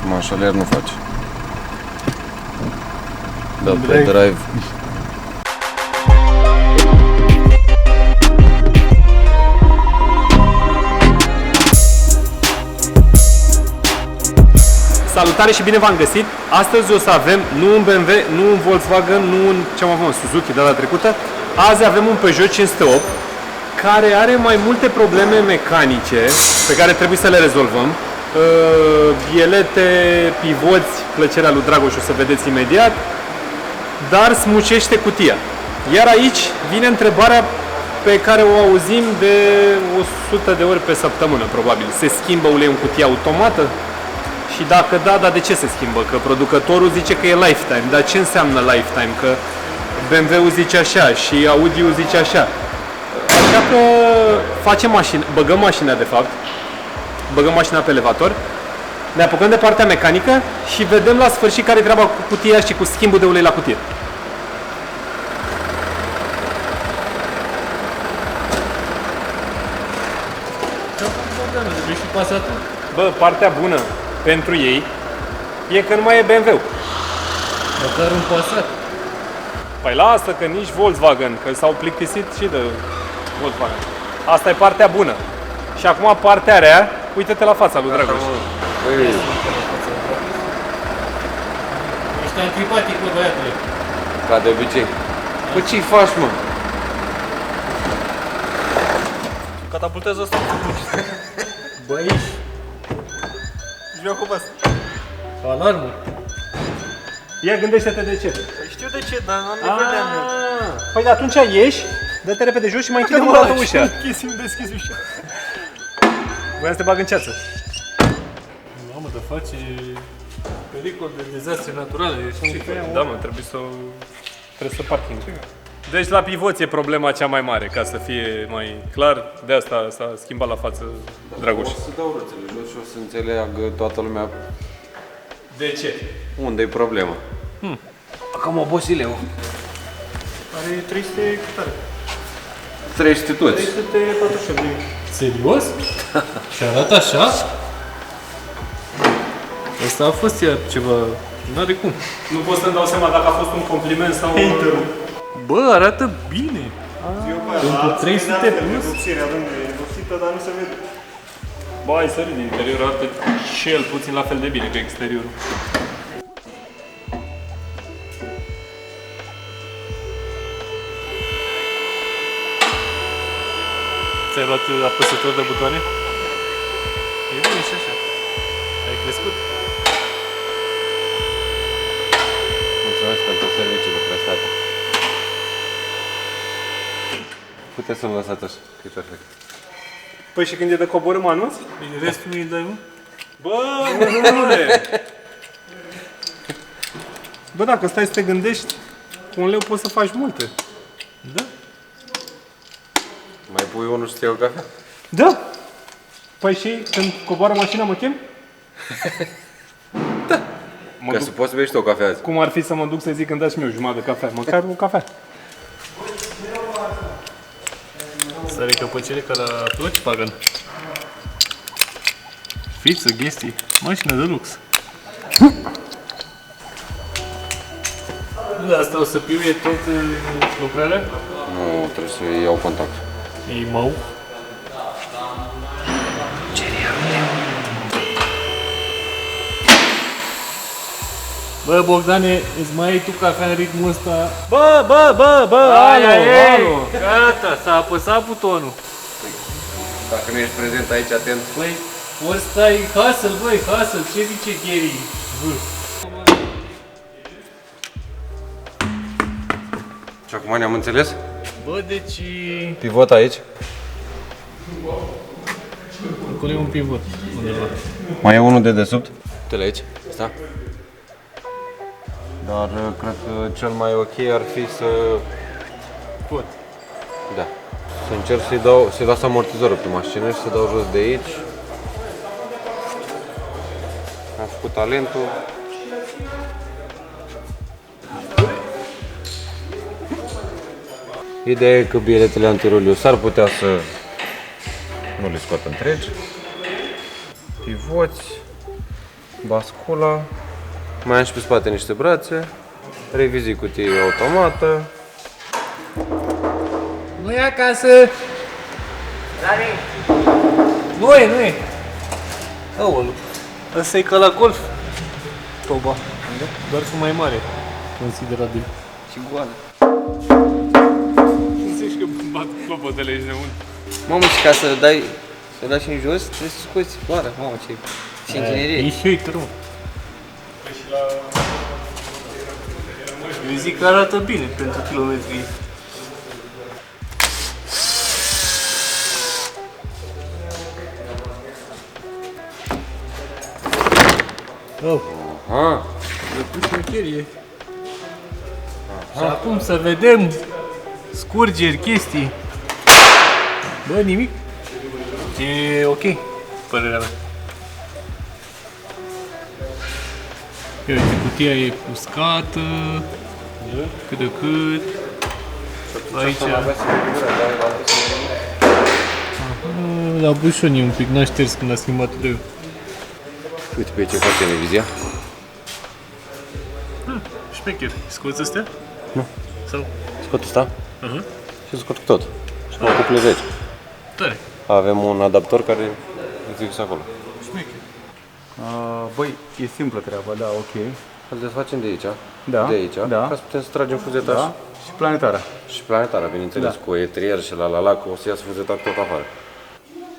Mașaler nu face. Da, pe drive. Salutare și bine v-am găsit! Astăzi o să avem nu un BMW, nu un Volkswagen, nu un ce am avut, un Suzuki data trecută. Azi avem un Peugeot 508 care are mai multe probleme mecanice pe care trebuie să le rezolvăm. Bielete, pivoți, plăcerea lui Dragoș, o să vedeți imediat, dar smucește cutia. Iar aici vine întrebarea pe care o auzim de 100 de ori pe săptămână, probabil. Se schimbă uleiul în cutia automată? Și dacă da, dar de ce se schimbă? Că producătorul zice că e lifetime. Dar ce înseamnă lifetime? Că BMW-ul zice așa și Audi-ul zice așa. Așa că facem mașină, băgăm mașina de fapt, băgăm mașina pe elevator, ne apucăm de partea mecanică și vedem la sfârșit care e treaba cu cutia și cu schimbul de ulei la cutie. Bă, partea bună pentru ei e că nu mai e BMW. Măcar un Passat. Păi lasă că nici Volkswagen, că s-au plictisit și de Volkswagen. Asta e partea bună. Și acum partea rea, uite-te la fața lui Dragoș. Ești antipatic, bă, băiatule. Ca de obicei. Păi ce-i faci, mă? Catapultează asta. Băi, Joc cu asta. alarmă. Ia gândește-te de ce. Păi știu de ce, dar nu ne vedeam eu. Păi de atunci ieși, dă-te repede jos și mai închidem o dată ușa. Deschis ușa. Voiam să te bag în ceață. Mamă, de face pericol de dezastre naturale. Da, mă, trebuie să parking. Deci la pivoți e problema cea mai mare, ca să fie mai clar. De asta s-a schimbat la față Dragoș. O să dau roțele jos și o să înțeleagă toată lumea De ce? unde e problema. Cam obosileu. Are 300 câtare. 300 toți. 348 de mii. Serios? Și arată așa? Asta a fost iar ceva... N-are cum. Nu pot să-mi dau seama dacă a fost un compliment sau... Bă, arată bine. Pentru 300 plus? Vopsirea, domnule, e vopsită, dar nu se vede. Bă, ai sărit din interior, arată cel puțin la fel de bine ca exteriorul. Ți-ai luat apăsător de butoane? E bine și așa. Ai crescut. Mulțumesc pentru serviciile prestate. Puteți să-l lăsați așa, că e perfect. Păi și când e de coborâm anunț? Restul mi-l dai, mă? Bă, domnule! Bă, dacă stai să te gândești, cu 1 leu poți să faci multe. Da. Mai pui unul și ți iau cafea? Da! Păi și când coboară mașina mă chem? Da. Ca să poți să bei și tu o cafea azi. Cum ar fi să mă duc să zic când dați și mie o jumătate de cafea? Măcar o cafea. Sare căpăcele ca la Volkswagen. Fiță, chestii. Mașină de lux. Da, asta o să piuie tot lucrarea? Nu, trebuie să iau contact. Ei mau. Bă, Bogdane, îți mai ai tu cafea în ritmul ăsta? Bă, Alo! Gata, s-a apăsat butonul. Dacă nu ești prezent aici, atent. Băi, ori stai Hassel, băi, Hassel, ce zice Gary? Și acum ne-am înțeles? Bă, deci... Pivot aici. Acolo e un pivot undeva. Mai e unul de desubt. Uite-l aici. Asta. Dar cred că cel mai ok ar fi să... Pot. Da. Să încerc să-i las amortizorul pe mașină și să dau jos de aici. Am făcut talentul. Ideea e că biletele antiroliu s-ar putea să nu le scot întregi. Pivoți. bascula, mai am și pe spate niște brațe, revizii cutie automată. Nu e acasă! Nu e! Aoleu, ăsta e ca la golf. Toba. Doar cu mai mare. Considerabil. Și goală. Zici că bat clopotele aici înăuntru. Mamă, și ca să dai și în jos, trebuie să scoți goală. Mamă, ce inginerie. E și uite, nu. Eu zic că arată bine pentru kilometrii. Oh, Aha, de șmecherie. Și acum să vedem scurgeri, chestii. Bă, nimic. E ok, părerea mea. Ia uite, cutia e uscată, cât de cât. Aici, la bușonii un pic, n-a șters când a schimbat de. uite pe ce face televizia. Șmecher, scoți astea? Nu. Sau? Scot ăsta Aha. și scot tot. Și mă cuple 10. Tare. Avem un adaptor care e fix acolo. Șmecher. Băi, e simplă treaba, da, ok. Îl desfacem de aici, Da, de aici, da. ca să putem să tragem fuzeta Da? Și planetara. și planetara, bineînțeles, Da. cu etrier și la, că o să iasă fuzeta tot afară.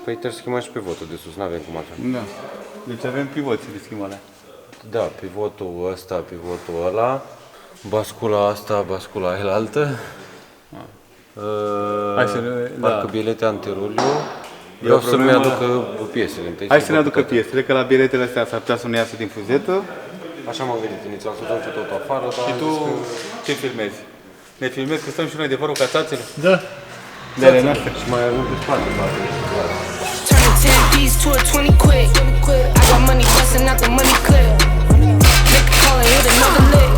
Păi trebuie să schimbăm și pivotul de sus, n-avem cum altfel. Da. Deci avem pivoții de schimbare. Da, pivotul ăsta, pivotul ăla, bascula asta, bascula aia altă. Hai să ne- Parcă da. bilete antiruliu. Vreau să problemă- mi aducă piesele întâi. Hai să ne aducă piesele, că la biletele astea s-ar putea să nu iasă din fuzetă. Așa m-am gândit inițial, să dăm și tot afară, dar Și am tu zis că... ce filmezi? Ne filmezi că stăm și noi de vorul cațaților? Da. De ale noastre. Și mai ajung pe spate, poate. Turn a 10 piece to a 20 quick. I got money busting out the money clip. Make a call and hit another lick.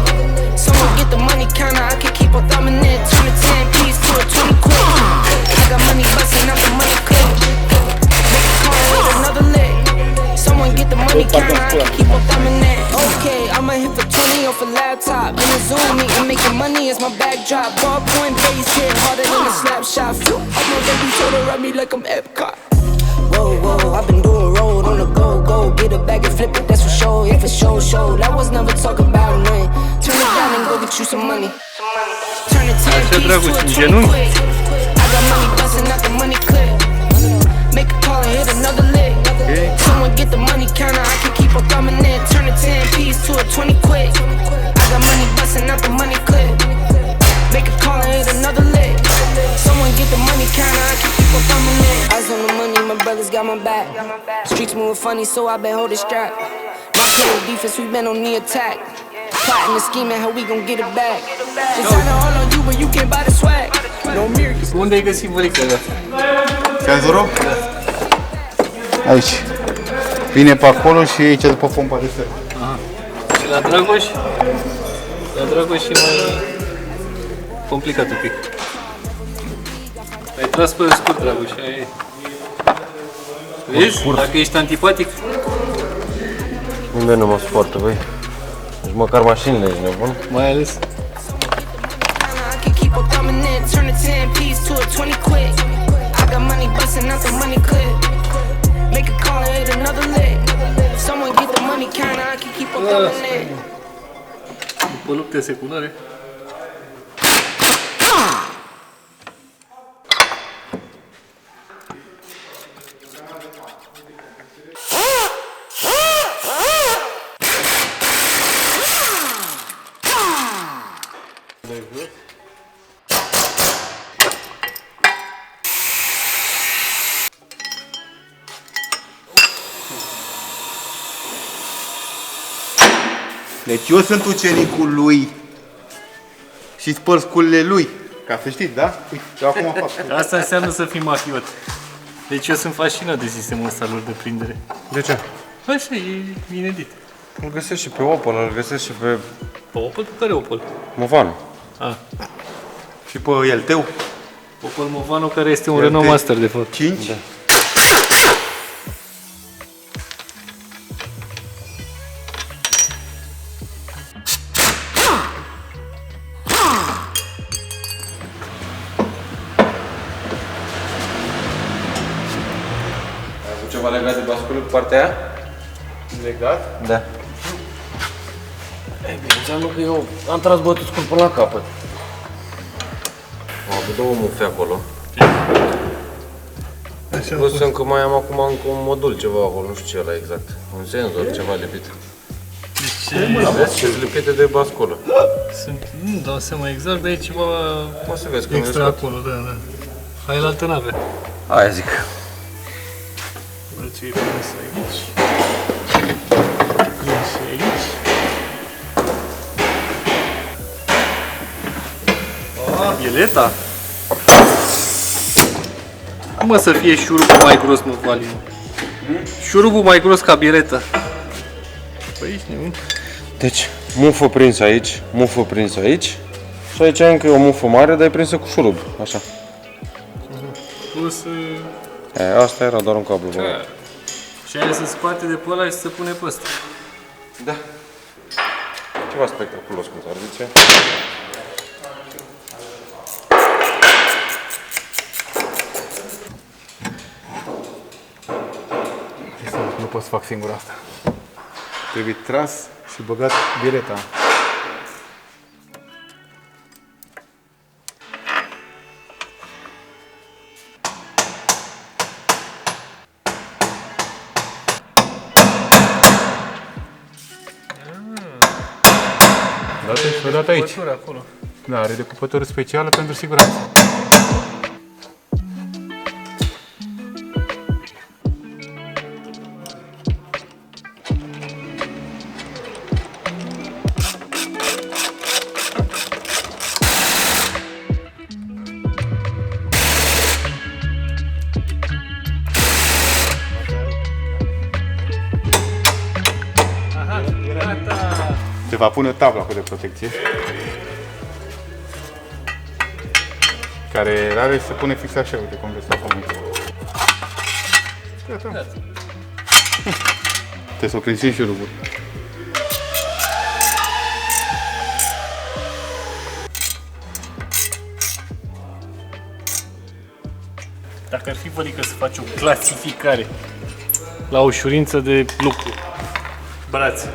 Someone get the money counter, I can keep on thumbing it. Turn a 10 piece to a 20 quick. I got money busting out the money clip. Make a call and hit another lick. Someone get the money counter, I can keep on thumbing it. Okay, I'ma hit for 20 off a laptop. In a Zoom meeting, making money is my backdrop. Ballpoint base hit harder than a slap shot. Phew, I'm a baby, told her run me like I'm Epcot. Whoa, whoa, I've been doing road on the go, go. Get a bag and flip it, that's for sure. If it's show, that was never talk about nothing. Turn it down and go get you some money. Turn it 10 piece dragul, to a în 20 genunchi. quick. I got money busting out the money clip. Make a call and hit another lick. Someone get the money counter, I can keep on thumbing it. Turn a 10 piece to a 20 quick. I got money busting out the money clip. Make a call and hit another lick. Someone get the money counter, I can keep on thumbing it. Eyes on the money, my brothers got my back. Streets moving funny, so I been holding strap. My play defense, we been on the attack. Plotting and scheming, how we gon' get it back. Designer all on you, but you can't buy the swag. No miracles. Unde ai găsit văricele astea? Senzorul? Aici. Vine pe acolo și aici după pompa de săr. Și la Dragoș? La Dragoș e mai complicat un pic. Ai tras pe scurt, Dragoș, aia e. Vezi? Dacă ești antipatic, Nimeni nu mă suportă, băi. Nici măcar mașinile, ești nebun. mai ales. I can keep on thumbing it. Turn a 10 piece to a 20 quick. I got money busting out the money clip. Make a call and hit another lick. Someone get the money counter, I can keep on thumbing it. După lupte seculare. Deci eu sunt ucenicul lui și spăl sculele lui. Ca să știți, da? Uite, eu acum fac. Asta înseamnă să fii mafiot. Deci eu sunt fascinat de sistemul ăsta lor de prindere. De ce? Așa, e inedit. Îl găsesc și pe Opel, îl găsesc și pe Opel? Pe care Opel? Movano. Ah, Și pe el tău. Opel Movano, care este un Renault Master, de fapt. 5. ceva legat de basculă pe partea aia? Legat? Da. Ei bine, înseamnă că eu am tras bătuți până la capăt. Am avut două mufe acolo. Plus încă mai am acum încă un modul ceva acolo, nu știu ce ăla exact. Un senzor, ceva lipit. Vezi ce lipite de basculă. Nu dau seama exact, dar e ceva O să vezi când extra vezi. acolo, da. Hai la altă nave. Aia zic. Bă, ce e prins aici? Prins aici? Bieleta? Cum mă să fie șurubul mai gros, mă, Vali? Șurubul mai gros ca bieleta. Păi aici nimic. Deci, mufă prins aici, mufă prins aici. Și aici încă e o mufă mare, dar e prinsă cu șurub, așa. Plus... Asta era doar un cablu. Bă. Și aia se scoate de pe ăla și se pune pe ăsta. Da. Ceva spectaculos, cum s-ar zice. Nu pot să fac singur asta. Trebuie tras și băgat bileta. Dat aici. Acolo. Da, are decupătură specială pentru siguranță. Se va pune o tablă acolo de protecție, care are se pune fix așa, uite cum vezi acum. Gata. Trebuie să o prinzi și șurubul. Dacă ar fi vălică să faci o clasificare la ușurință de lucru, brațe,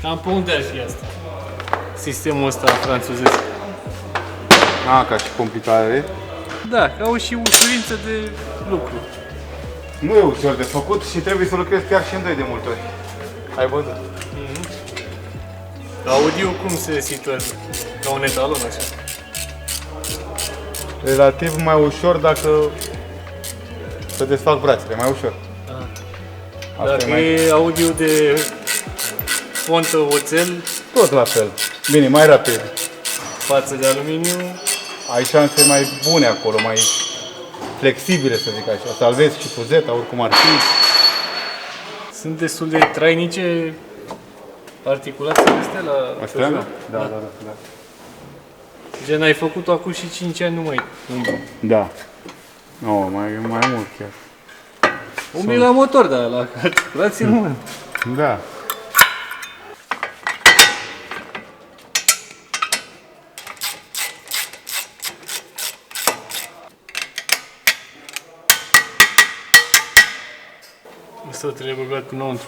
cam pe unde ar fi asta? Sistemul ăsta franțuzesc. Ca și complicare. Da, ca o și ușurință de lucru. Nu e ușor de făcut și trebuie să lucrezi chiar și în doi de multe ori. Ai văzut? Audio cum se situează? Ca un etalon așa. Relativ mai ușor dacă să desfac brațele, mai ușor. Asta Dacă e audio de fontă oțel tot la fel. Bine, mai rapid. față de aluminiu, Ai șanse mai bune acolo, mai flexibile, să zic așa. Salvezi și fuzeta, oricum ar fi. sunt destul de trainice articulațiile astea la Astea? Peugeot. Da. Gen, ai făcut-o acum și 5 ani, nu mai umbli. Da. Mai mult chiar. Umbli la motor, dar la articulații nu mai. Da. Asta trebuie băgat înăuntru.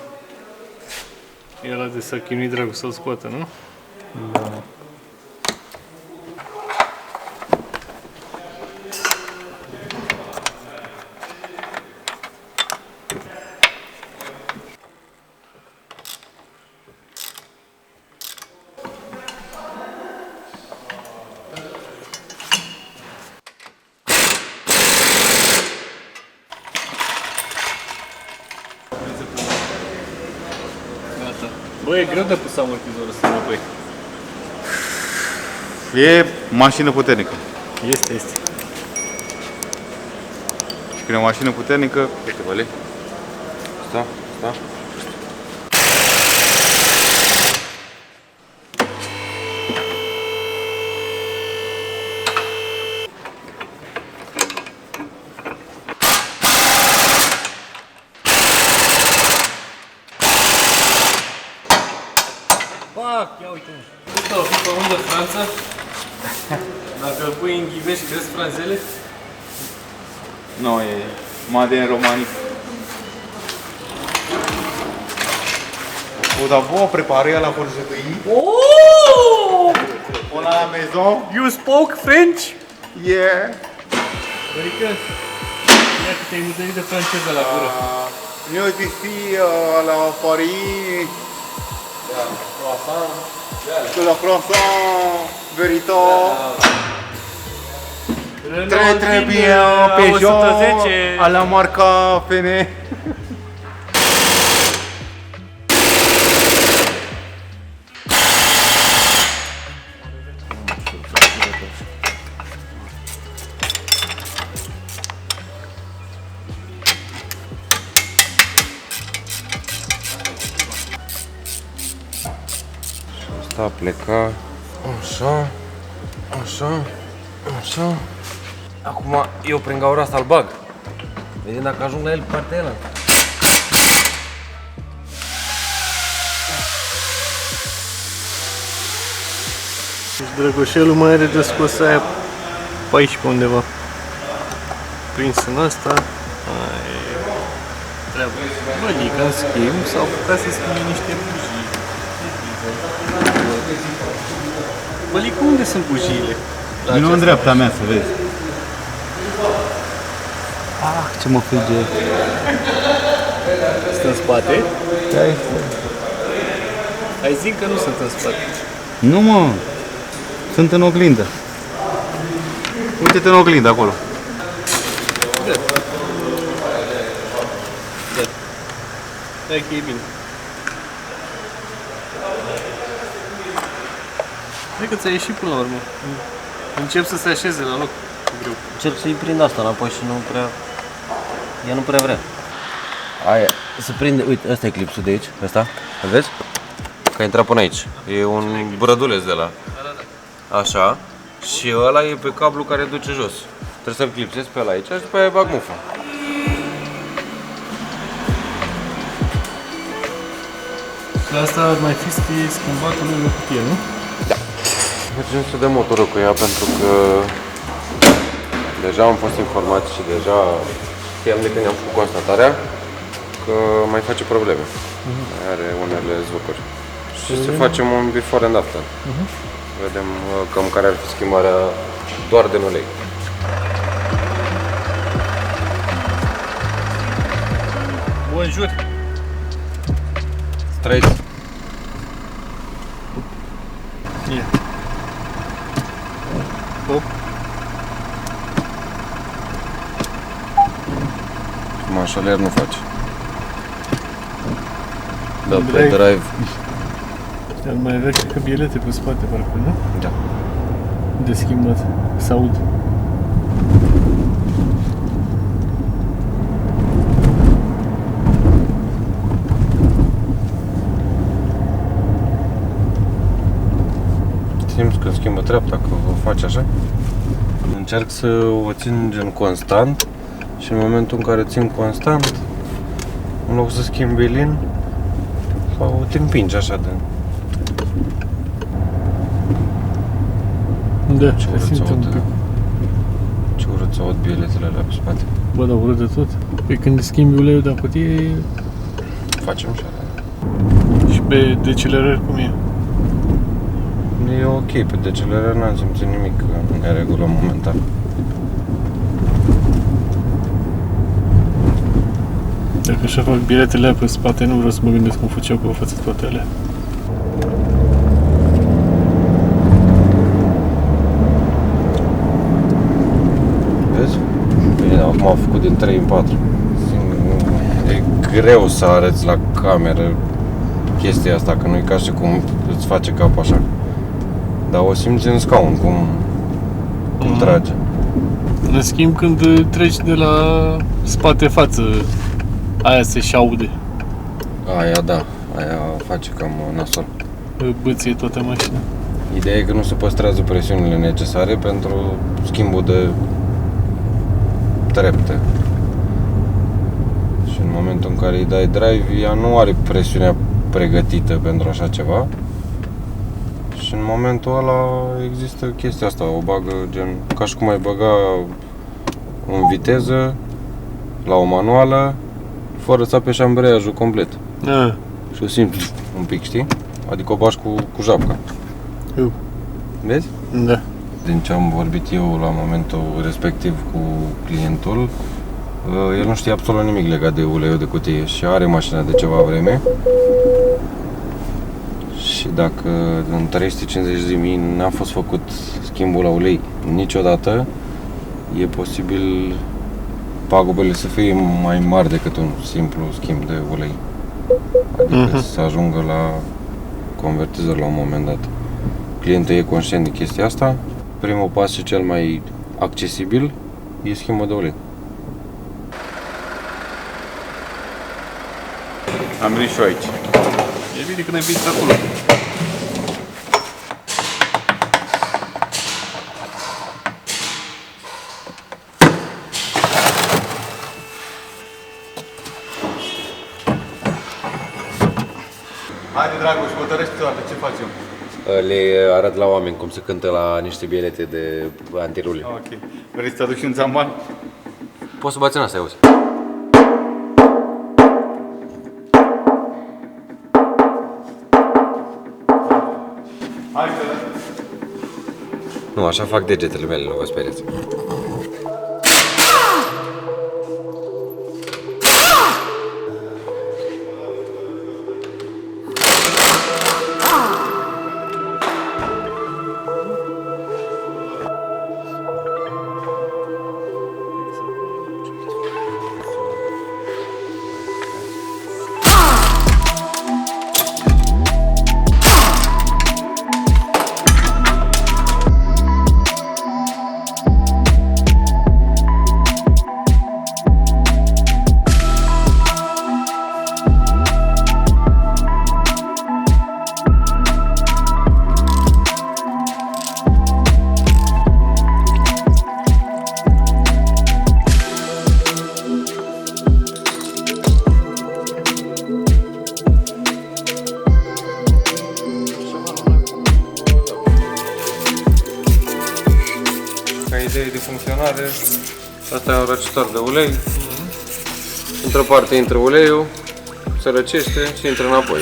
E ăla de s-a chinuit dragul să-l scoată, nu? Da. Gata. Bă, e greu de pus amortizorul ăsta înapoi. E mașină puternică. Este. Și când e o mașină puternică, Uite, Vali. Sta. Pac, ia uite-mă. Ăsta o fi pe undă Franța. Dacă îl pui în ghivești, crezi franzele? nu, Made in România. O, dar vouă prepară la forjătăii? O la maison? You spoke French? Yeah. Adică, ia că te-ai mutat de franceză la gură. Nous ici à la Paris. De la croissant, véritable. Très très bien, Peugeot, 110. à la marca Fene. Asta a plecat. Așa. Așa. Așa. Acum eu prin gaura asta îl bag. Vedem dacă ajung la el pe partea ăla. Deci Drăgoșelul mai are de scos aia pe aici pe undeva. Prins în asta. Aia e treaba. Bălica, în schimb, s-au apucat să schimbe niște bujii. Bălica, unde sunt bujiile? Vino în dreapta mea să vezi. Ah, ce mă fuge. Sunt în spate? Stai. Hai zic că nu sunt în spate. Nu mă, sunt în oglindă. Uite-te în oglindă acolo. Hai că e bine. Cred că ți-a ieșit până la urmă. Încep să se așeze la loc. Greu. Încerc să-i prind asta înapoi și nu prea... Ea nu prea vrea. Aia, se prinde, uite, ăsta e clipsul de aici, ăsta, îl vezi? Că a intrat până aici. E un brăduleț de la. Așa. Și ăla e pe cablu care duce jos. Trebuie să-l clipsezi pe ăla aici și după aia bag mufa. Și asta ar mai fi schimbat în lângă cutie, nu? Mergem să dăm motorul cu ea pentru că deja am fost informați și deja știam de când am făcut constatarea că mai face probleme. Are unele zvocuri. Și să facem un before and after. Vedem cam care ar fi schimbarea doar de ulei. Bonjour! Straight. Ia. Hop. Mașaler nu face. Da, pe Drive. drive. Ar mai avea, cred că, bilete pe spate, parcă, nu? Da. De schimbat. S-aud. Simți că schimbă treapta, că o faci așa? Încerc să o țin gen constant și în momentul în care țin constant, în loc să schimbi lin, sau te împingi așa de... Da, Ce se urât simte să un aud, pic. ce urât să aud biletele alea pe spate. Bă, dar urât de tot. Păi când schimbi uleiul de acutie Facem și așa. și pe decelerări cum e? E ok, pe decelerare n-am simțit nimic în neregulă momentan. Dacă așa fac biletele alea pe spate, nu vreau să mă gândesc cum făceau pe față toate alea. Vezi? Bine, acum am făcut din 3 în 4. E greu să arăți la cameră chestia asta, că nu e ca și cum îți face capul așa. Dar o simți în scaun, cum trage. În schimb, când treci de la spate-față, aia se și aude. Aia da, aia face cam nasol. Bâție toată mașina. Ideea e că nu se păstrează presiunile necesare pentru schimbul de trepte. Și în momentul în care îi dai drive, ea nu are presiunea pregătită pentru așa ceva. Și în momentul ăla există chestia asta, o bagă gen, ca și cum ai băga în viteză la o manuală, fără să apeși ambreiajul complet. Și o simți un pic, știi? Adică o bași cu japca. Vezi? Da. Din ce am vorbit eu la momentul respectiv cu clientul, el nu știe absolut nimic legat de uleiul de cutie și are mașina de ceva vreme. Și dacă în 350 de mii n-a fost făcut schimbul la ulei niciodată, e posibil pagubele să fie mai mari decât un simplu schimb de ulei. Adică să ajungă la convertizor la un moment dat. Clientul e conștient de chestia asta. Primul pas și cel mai accesibil e schimbul de ulei. Am venit și eu aici. E bine când ai venit acolo. Haide, Dragoș, hotărăște toată, ce facem? Le arăt la oameni cum se cântă la niște bilete de antirule. Ok. Vrei să-ți aduci un țamban? Poți să bați în asta, auzi. Hai să... Nu, așa fac degetele mele, nu vă speriați. Ca idee de funcționare, asta e un răcitor de ulei. Într-o parte intră uleiul, se răcește și intră înapoi.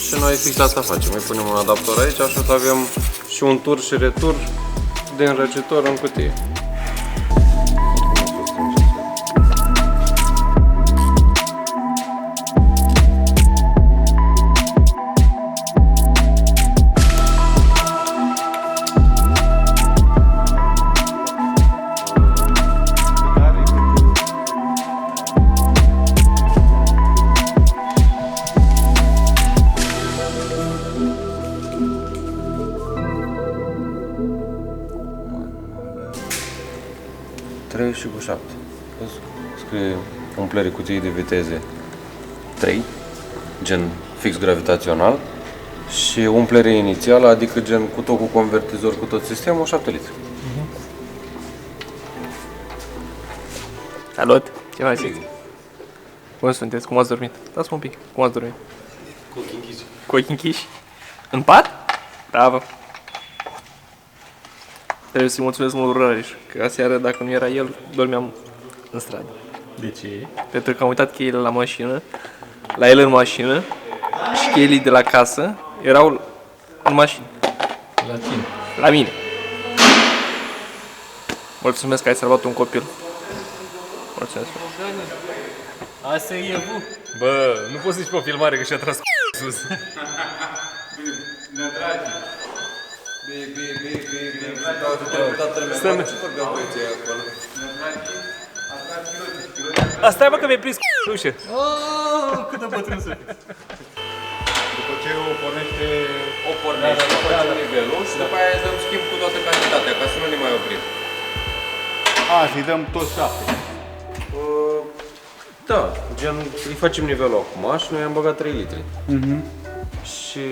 Și noi fix asta facem, îi punem un adaptor aici, așa să avem și un tur și retur de înrăcitor în cutie. Și cu 7. Scrie umplere cutii de viteze 3, gen fix gravitațional, și umplere inițială, adică gen cu tot cu convertizor, cu tot sistemul, 7 litri. Salut! Ce faceți? Cum sunteți? Cum ați dormit? Dați-mă un pic. Cum ați dormit? Cu ochii închiși. Cu ochii închiși? În pat? Bravo! Trebuie să-i mulțumesc mult Rareș, că aseară, dacă nu era el, dormeam în stradă. De ce? Pentru că am uitat cheile la mașină, la el în mașină, și cheile de la casă erau în mașină. La tine. La mine. Mulțumesc că ai salvat un copil. Mulțumesc. Asta e eu. Bă, nu poți zici pe o filmare că și-a tras sus. Asta e, bă, că mi-ai prins ușă. Cât de bătrân să fii. După ce o pornește... O pornești, facem nivelul și după aia dăm schimb cu toată cantitatea, ca să nu ne mai oprim. A, să-i dăm tot 7. Da, gen, îi facem nivelul acum și noi am băgat 3 litri. Și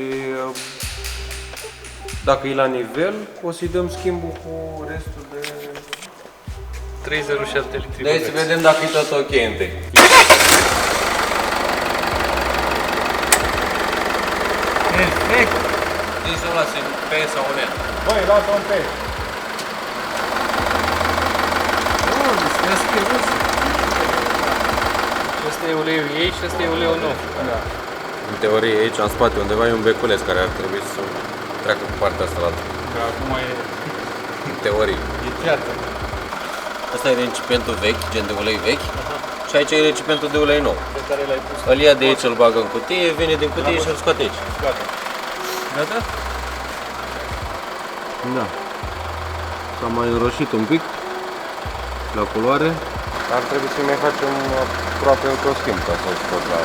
dacă e la nivel, o să-i dăm schimbul cu restul de... 307 litri. Deci să vedem dacă e tot ok întâi. Perfect! Deci să-l lase în P sau în N. Băi, lasă-o în pe. Asta e uleiul ei și asta e uleiul nou. Da. În teorie aici, în spate, undeva e un beculeț care ar trebui să treacă pe partea asta la altă. Că acum e... În teorie. E treată. Asta e recipientul vechi, gen de ulei vechi. Și aici e recipientul de ulei nou. Pe care l-ai pus. Îl ia de aici, îl bagă în cutie, vine din cutie și îl scoate aici. Gata. Gata? Da. S-a mai înroșit un pic la culoare. Ar trebui să mai facem aproape încă o schimb ca să scot la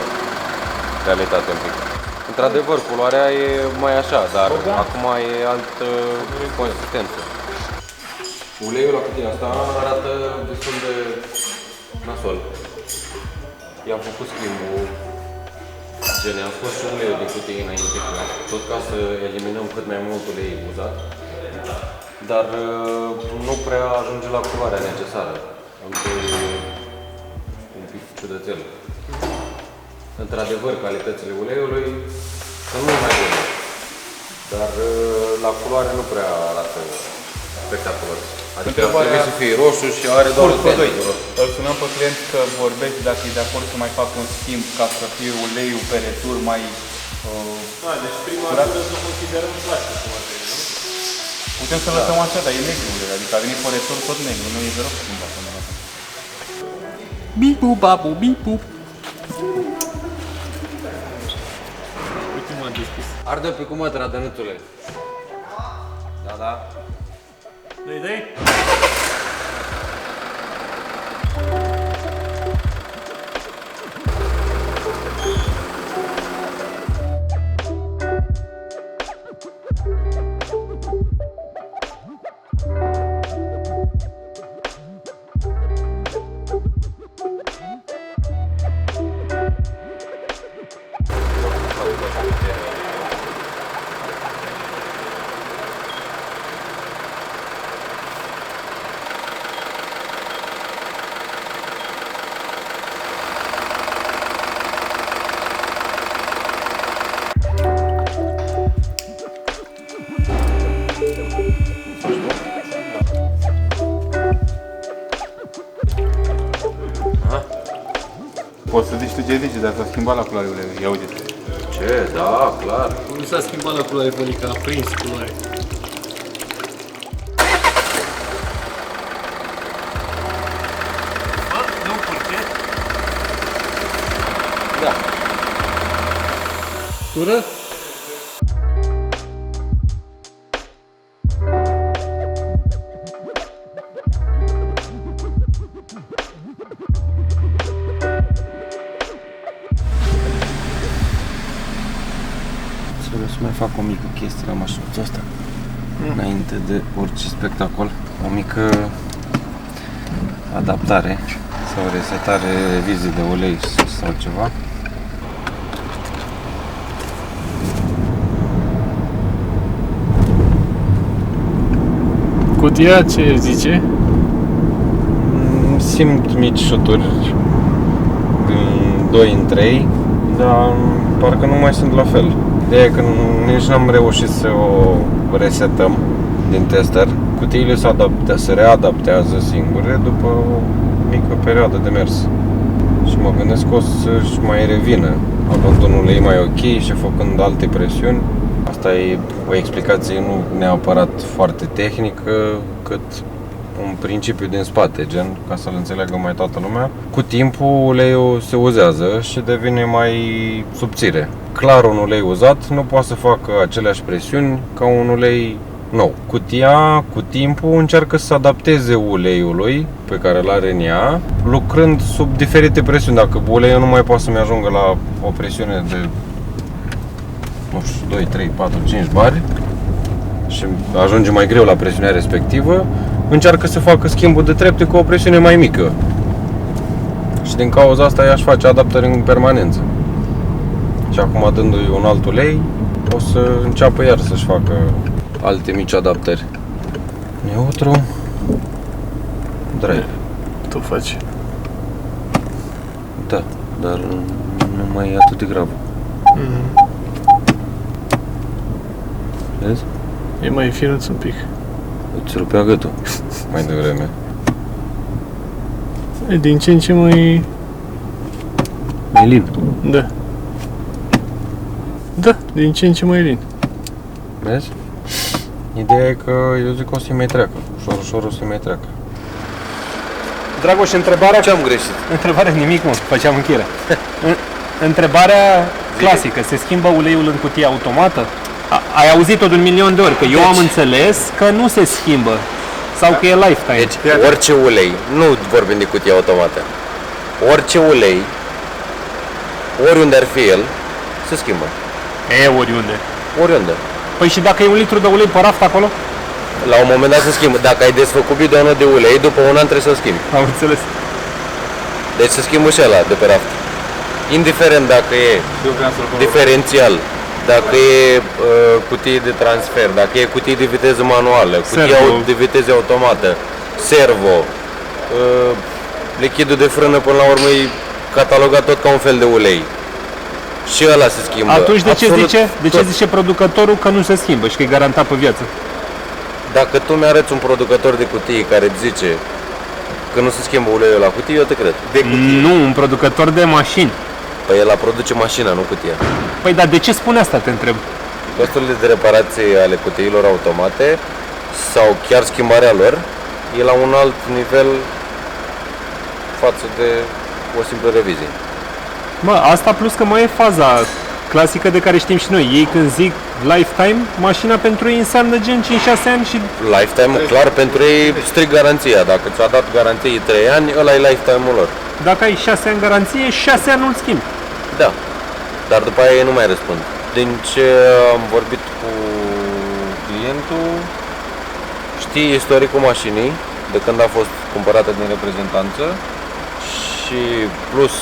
realitate un pic. Într-adevăr, culoarea e mai așa, dar acum e altă consistență. Uleiul la cutia asta arată destul de nasol. I-am făcut schimbul, gen, am scos și uleiul din cutie înainte, tot ca să eliminăm cât mai mult ulei uzat, dar nu prea ajunge la culoarea necesară. Un pic ciudățel. Într-adevăr, calitățile uleiului sunt mult mai bune, dar la culoare nu prea arată spectaculos. Adică trebuie să fie roșu și are doar o tentă. Îl sunăm pe client că vorbești dacă e de acord să mai fac un schimb ca să fie uleiul pe retur mai... Deci prima dată să considerăm plastic cum ar veni, nu? Putem să lăsăm așa, dar e negru uleiul, adică a venit pe retur tot negru, nu e deloc schimbat până la asta. Bipu, babu, bipu. Uite m-am deschis. Arde pe cumătra, Dănuțule. Da, da. Dai? Poți să zici tu ce zici, dar s-a schimbat la culoare uleiului. Ia uite. Ce? Da, clar. Nu s-a schimbat la culoare, Vălica, a prins culoare. Nu curge? Da. Tură? Să mai fac o mică chestie la mașinuța asta. Înainte de orice spectacol. O mică adaptare sau resetare revizii de ulei sau ceva. Cutia ce zice? Simt mici șuturi din 2 în 3, dar parcă nu mai sunt la fel. Ideea e că nici n-am reușit să o resetăm din tester. Cutiile se readaptează singure după o mică perioadă de mers. Și mă gândesc că o să-și mai revină, având un ulei mai ok și făcând alte presiuni. Asta e o explicație nu neapărat foarte tehnică, cât un principiu din spate, gen, ca să-l înțeleagă mai toată lumea. Cu timpul uleiul se uzează și devine mai subțire. Clar, un ulei uzat nu poate să facă aceleași presiuni ca un ulei nou. Cutia, cu timpul, încearcă să adapteze uleiului pe care îl are în ea, lucrând sub diferite presiuni. Dacă uleiul nu mai poate să-mi ajungă la o presiune de, nu știu, 2, 3, 4, 5 bari și ajunge mai greu la presiunea respectivă, încearcă să facă schimbul de trepte cu o presiune mai mică. Și din cauza asta ea își face adaptări în permanență. Și acum, dându-i un alt ulei, o să înceapă iar să-și facă alte mici adaptări. Neutru, drive. Tu faci. Da, dar nu mai e atât de grav. Vezi? E mai finuț un pic. Îți rupea gâtul mai devreme. E din ce în ce mai Mai lin. Da. Da, din ce în ce mai lin. Vezi? Ideea e că eu zic că o să-i mai treacă. Ușor o să-i mai treacă. Dragoș, întrebarea... Ce am greșit? Întrebarea nimic, mă, făceam încheierea. Întrebarea clasică, se schimbă uleiul în cutie automată? Ai auzit-o de 1.000.000 de ori, că eu am înțeles că nu se schimbă. Sau că e lifetime. Deci, orice ulei, nu vorbim de cutie automată, orice ulei, oriunde ar fi el, se schimbă. E, oriunde. Oriunde. Păi și dacă e 1 litru de ulei pe raft acolo? La un moment dat se schimbă. Dacă ai desfăcut bidonul de ulei, după un an trebuie să-l schimbi. Am înțeles. Deci se schimbă și ăla de pe raft. Indiferent dacă e diferențial, dacă e cutie de transfer, dacă e cutie de viteză manuală, cutie de viteză automată, servo, lichidul de frână până la urmă e catalogat tot ca un fel de ulei. Și ăla se schimbă. Atunci de ce zice producătorul că nu se schimbă și că e garantat pe viață? Dacă tu mi-arăți un producător de cutii care îți zice că nu se schimbă uleiul la cutie, eu te cred. De cutie. Nu, un producător de mașini. Păi el produce mașina, nu cutia. Păi dar de ce spune asta, te întreb? Costurile de reparație ale cutiilor automate sau chiar schimbarea lor e la un alt nivel față de o simplă revizie. Mă, asta plus că mai e faza clasică de care știm și noi. Ei când zic lifetime, mașina pentru ei înseamnă gen 5-6 ani și... Lifetime-ul, clar, pentru ei strict garanția. Dacă ți-a dat garanție 3 ani, ăla e lifetime-ul lor. Dacă ai 6 ani garanție, 6 ani nu-l schimbi. Da. Dar după aia ei nu mai răspund. Din ce am vorbit cu clientul, știi istoricul mașinii, de când a fost cumpărată din reprezentanță și plus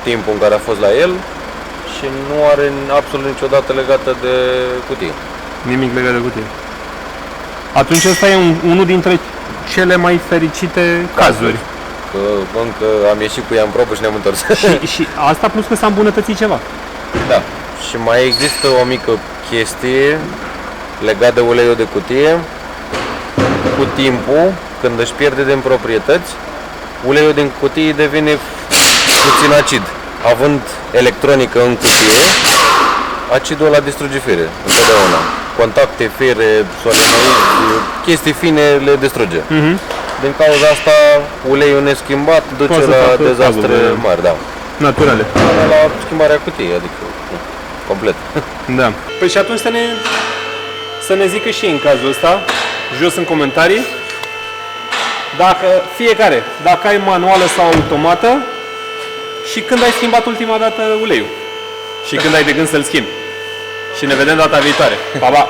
timpul în care a fost la el și nu are absolut niciodată legată de cutie. Nimic legat de cutie. Atunci ăsta e unul dintre cele mai fericite cazuri. Că încă am ieșit cu ea în probă și ne-am întors. Și asta plus că s-a îmbunătățit ceva. Da. Și mai există o mică chestie legată de uleiul de cutie. Cu timpul, când își pierde din proprietăți, uleiul din cutie devine puțin acid. Având electronică în cutie, acidul ăla distruge fire, întotdeauna. Contacte, fire, solenoid, chestii fine le distruge. Din cauza asta, uleiul neschimbat duce la dezastre mari, da. Naturale. La schimbarea cutiei, adică complet. Da. Păi și atunci să ne zică și în cazul ăsta, jos în comentarii, dacă ai manuală sau automată și când ai schimbat ultima dată uleiul și când ai de gând să-l schimbi. Și ne vedem data viitoare. Pa, pa!